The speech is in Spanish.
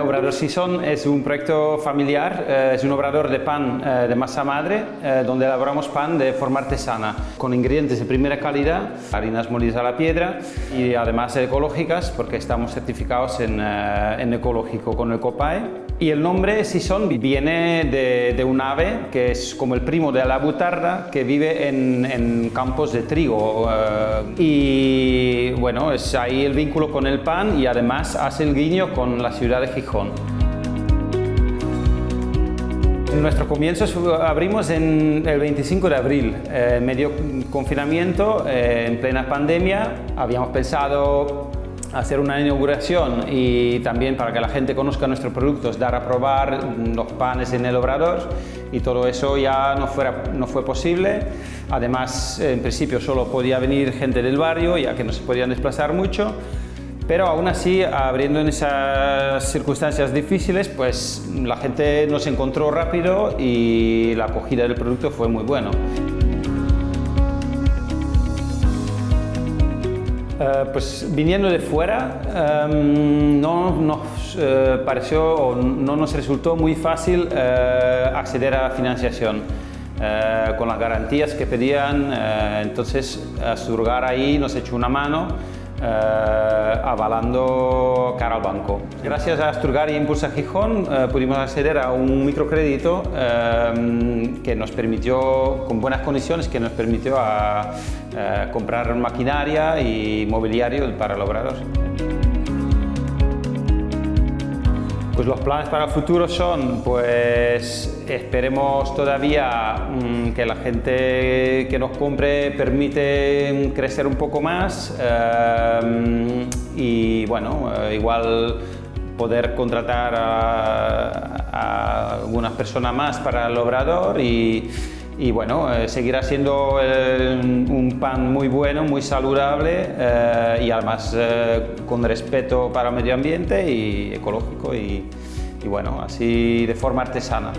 Obrador Sison es un proyecto familiar, es un obrador de pan de masa madre, donde elaboramos pan de forma artesana, con ingredientes de primera calidad, harinas molidas a la piedra y además ecológicas, porque estamos certificados en ecológico con el COPAE. Y el nombre Sison viene de un ave que es como el primo de la butarda, que vive en campos de trigo. Y bueno, es ahí el vínculo con el pan y además hace el guiño con la ciudad de Gijón. En nuestros comienzos abrimos el 25 de abril, en medio confinamiento, en plena pandemia. Habíamos pensado hacer una inauguración y también para que la gente conozca nuestros productos, dar a probar los panes en el obrador, y todo eso ya no fue posible. Además, en principio solo podía venir gente del barrio, ya que no se podían desplazar mucho, pero aún así, abriendo en esas circunstancias difíciles, pues la gente nos encontró rápido y la acogida del producto fue muy buena. Pues viniendo de fuera, no nos pareció o no nos resultó muy fácil acceder a la financiación con las garantías que pedían. Entonces Asturgar ahí nos echó una mano avalando cara al banco. Gracias a Asturgar y Impulsa Gijón pudimos acceder a un microcrédito que nos permitió, con buenas condiciones, que nos permitió comprar maquinaria y mobiliario para el obrador. Pues los planes para el futuro son, pues esperemos todavía que la gente que nos compre permite crecer un poco más y bueno, igual poder contratar a algunas personas más para el obrador y bueno, seguir haciendo un pan muy bueno, muy saludable y además con respeto para el medio ambiente y ecológico y bueno, así de forma artesana.